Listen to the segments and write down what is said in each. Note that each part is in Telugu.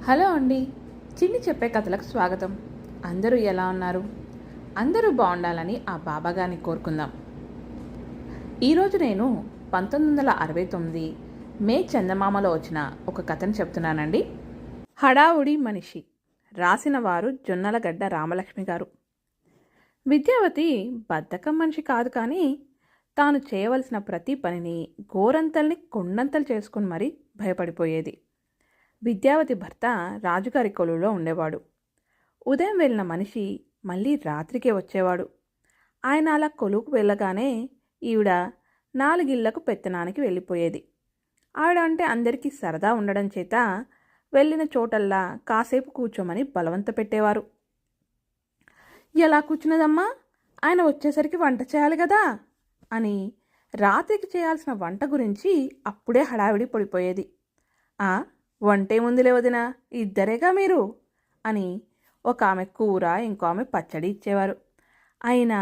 హలో అండి. చిన్ని చెప్పే కథలకు స్వాగతం. అందరూ ఎలా ఉన్నారు? అందరూ బాగుండాలని ఆ బాబాగారిని కోరుకుందాం. ఈరోజు నేను 1969 మే చందమామలో వచ్చిన ఒక కథను చెప్తున్నానండి. హడావుడి మనిషి. రాసిన వారు జొన్నలగడ్డ రామలక్ష్మి గారు. విద్యావతి బద్ధకం మనిషి కాదు, కానీ తాను చేయవలసిన ప్రతి పనిని గోరంతల్ని కొండంతలు చేసుకుని మరీ భయపడిపోయేది. విద్యావతి భర్త రాజుగారి కొలువులో ఉండేవాడు. ఉదయం వెళ్ళిన మనిషి మళ్ళీ రాత్రికే వచ్చేవాడు. ఆయన అలా కొలువుకు వెళ్ళగానే ఈవిడ 4 ఇళ్లకు పెత్తనానికి వెళ్ళిపోయేది. ఆవిడ అంటే అందరికీ సరదా ఉండడం చేత వెళ్ళిన చోటల్లా కాసేపు కూర్చోమని బలవంత పెట్టేవారు. ఎలా కూర్చున్నదమ్మా, ఆయన వచ్చేసరికి వంట చేయాలి కదా అని రాత్రికి చేయాల్సిన వంట గురించి అప్పుడే హడావిడి పడిపోయేది. వంటే ముందులే వదినా, ఇద్దరేగా మీరు అని ఒక ఆమె కూర, ఇంకో ఆమె పచ్చడి ఇచ్చేవారు. అయినా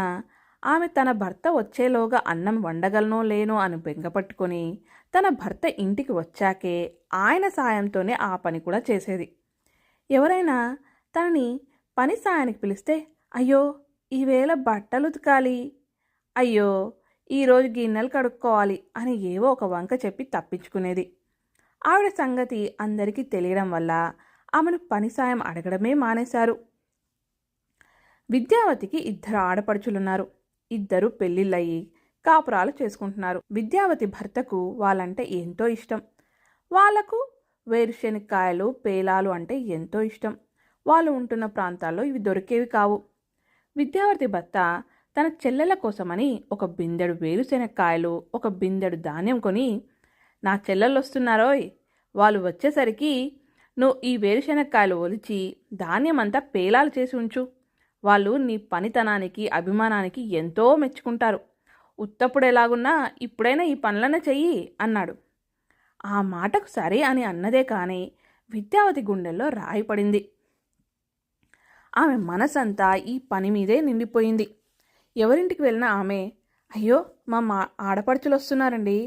ఆమె తన భర్త వచ్చేలోగా అన్నం వండగలనో లేనో అని బెంగపట్టుకొని తన భర్త ఇంటికి వచ్చాకే ఆయన సాయంతోనే ఆ పని కూడా చేసేది. ఎవరైనా తనని పని సాయానికి పిలిస్తే, అయ్యో ఈవేళ బట్టలు ఉతకాలి, అయ్యో ఈరోజు గిన్నెలు కడుక్కోవాలి అని ఏవో ఒక వంక చెప్పి తప్పించుకునేది. ఆవిడ సంగతి అందరికీ తెలియడం వల్ల ఆమెను పని సాయం అడగడమే మానేశారు. విద్యావతికి 2 ఆడపడుచులున్నారు. 2 పెళ్ళిళ్ళయి కాపురాలు చేసుకుంటున్నారు. విద్యావతి భర్తకు వాళ్ళంటే ఎంతో ఇష్టం. వాళ్లకు వేరుశెనక్కాయలు, పేలాలు అంటే ఎంతో ఇష్టం. వాళ్ళు ఉంటున్న ప్రాంతాల్లో ఇవి దొరికేవి కావు. విద్యావతి భర్త తన చెల్లెల కోసమని ఒక బిందెడు వేరుశెనక్కాయలు, ఒక బిందెడు ధాన్యం కొని, నా చెల్లెళ్ళు వస్తున్నారోయ్, వాళ్ళు వచ్చేసరికి నువ్వు ఈ వేరుశెనక్కాయలు ఒలిచి ధాన్యమంతా పేలాలు చేసి ఉంచు, వాళ్ళు నీ పనితనానికి అభిమానానికి ఎంతో మెచ్చుకుంటారు, ఉత్తప్పుడు ఎలాగున్నా ఇప్పుడైనా ఈ పనులనే చెయ్యి అన్నాడు. ఆ మాటకు సరే అని అన్నదే కానీ విద్యావతి గుండెల్లో రాయి పడింది. ఆమె మనసంతా ఈ పని మీదే నిండిపోయింది. ఎవరింటికి వెళ్ళినా ఆమె, అయ్యో మా ఆడపడుచులు వస్తున్నారండి,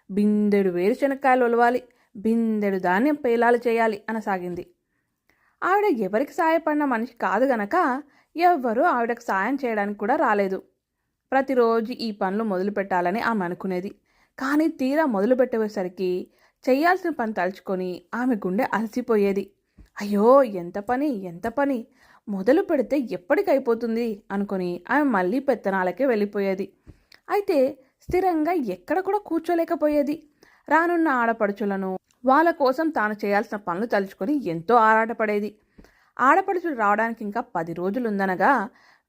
బిందెడు వేరుశెనక్కాయలు ఒలవాలి, బిందెడు ధాన్యం పేలాలు చేయాలి అనసాగింది. ఆవిడ ఎవరికి సాయపడిన మనిషి కాదు గనక ఎవ్వరూ ఆవిడకు సాయం చేయడానికి కూడా రాలేదు. ప్రతిరోజు ఈ పనులు మొదలు పెట్టాలని ఆమె అనుకునేది. కానీ తీరా మొదలు పెట్టేసరికి చెయ్యాల్సిన పని తలుచుకొని ఆమె గుండె అలసిపోయేది. అయ్యో ఎంత పని, మొదలు పెడితే ఎప్పటికైపోతుంది అనుకొని ఆమె మళ్ళీ పెత్తనాలకే వెళ్ళిపోయేది. అయితే స్థిరంగా ఎక్కడ కూడా కూర్చోలేకపోయేది. రానున్న ఆడపడుచులను, వాళ్ళ కోసం తాను చేయాల్సిన పనులు తలుచుకొని ఎంతో ఆరాటపడేది. ఆడపడుచులు రావడానికి ఇంకా 10 రోజులుందనగా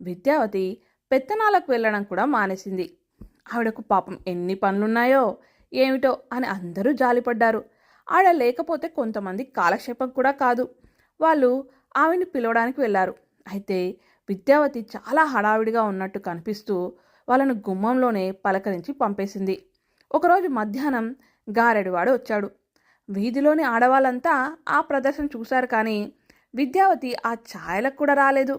విద్యావతి పెత్తనాలకు వెళ్ళడం కూడా మానేసింది. ఆవిడకు పాపం ఎన్ని పనులున్నాయో ఏమిటో అని అందరూ జాలిపడ్డారు. ఆవిడ లేకపోతే కొంతమంది కాలక్షేపం కూడా కాదు. వాళ్ళు ఆవిడ్ని పిలవడానికి వెళ్ళారు. అయితే విద్యావతి చాలా హడావిడిగా ఉన్నట్టు కనిపిస్తూ వాళ్ళను గుమ్మంలోనే పలకరించి పంపేసింది. ఒకరోజు మధ్యాహ్నం గారెడివాడు వచ్చాడు. వీధిలోని ఆడవాళ్ళంతా ఆ ప్రదర్శన చూశారు, కానీ విద్యావతి ఆ ఛాయలకు కూడా రాలేదు.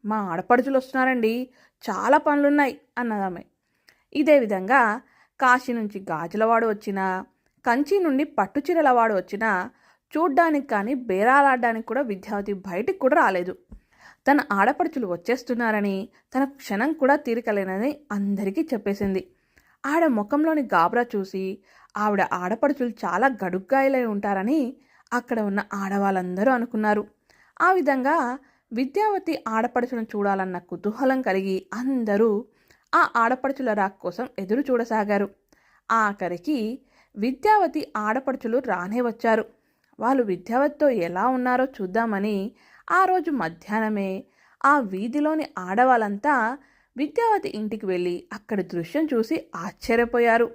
మా ఆడపడుచులు వస్తున్నారండి, చాలా పనులున్నాయి అన్నదామె. ఇదే విధంగా కాశీ నుంచి గాజులవాడు వచ్చినా, కంచి నుండి పట్టుచీరలవాడు వచ్చినా చూడ్డానికి కానీ బేరాలాడడానికి కూడా విద్యావతి బయటికి కూడా రాలేదు. తన ఆడపడుచులు వచ్చేస్తున్నారని, తన క్షణం కూడా తీరికలేనని అందరికీ చెప్పేసింది. ఆవిడ ముఖంలోని గాబరా చూసి ఆవిడ ఆడపడుచులు చాలా గడుగ్గాయలై ఉంటారని అక్కడ ఉన్న ఆడవాళ్ళందరూ అనుకున్నారు. ఆ విధంగా విద్యావతి ఆడపడుచులను చూడాలన్న కుతూహలం కలిగి అందరూ ఆ ఆడపడుచుల రాక కోసం ఎదురు చూడసాగారు. ఆఖరికి విద్యావతి ఆడపడుచులు రానే వచ్చారు. వాళ్ళు విద్యావతితో ఎలా ఉన్నారో చూద్దామని ఆ రోజు మధ్యాహ్నమే ఆ వీధిలోని ఆడవాళ్ళంతా విద్యావతి ఇంటికి వెళ్ళి అక్కడి దృశ్యం చూసి ఆశ్చర్యపోయారు.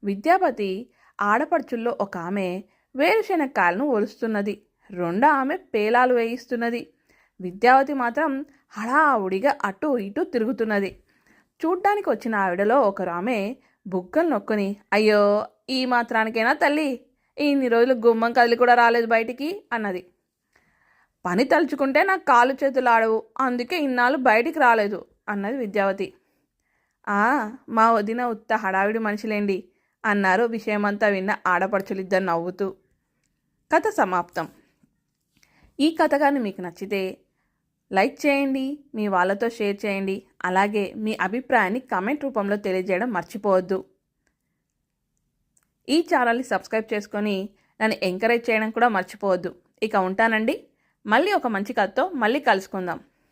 విద్యావతి ఆడపడుచుల్లో ఒక ఆమె వేరుశెనక్కాయలను ఒలుస్తున్నది, 2వ ఆమె పేలాలు వేయిస్తున్నది. విద్యావతి మాత్రం హడావుడిగా అటు ఇటు తిరుగుతున్నది. చూడ్డానికి వచ్చిన ఆవిడలో ఒకరు ఆమె బుగ్గలు నొక్కుని, అయ్యో ఈ మాత్రానికైనా తల్లి, ఇన్ని రోజులు గుమ్మం కదిలి కూడా రాలేదు బయటికి అన్నది. పని తలుచుకుంటే నాకు కాళ్ళు చేతులు ఆడవు, అందుకే ఇన్నాళ్ళు బయటికి రాలేదు అన్నది విద్యావతి. మా వదిన ఉత్త హడావిడి మనిషిలేండి అన్నారు విషయమంతా విన్న ఆడపడుచులిద్దరు నవ్వుతూ. కథ సమాప్తం. ఈ కథ కానీ మీకు నచ్చితే లైక్ చేయండి, మీ వాళ్ళతో షేర్ చేయండి. అలాగే మీ అభిప్రాయాన్ని కామెంట్ రూపంలో తెలియజేయడం మర్చిపోవద్దు. ఈ ఛానల్ని సబ్స్క్రైబ్ చేసుకొని నన్ను ఎంకరేజ్ చేయడం కూడా మర్చిపోవద్దు. ఇక ఉంటానండి. మళ్ళీ ఒక మంచి కథతో మళ్ళీ కలుసుకుందాం.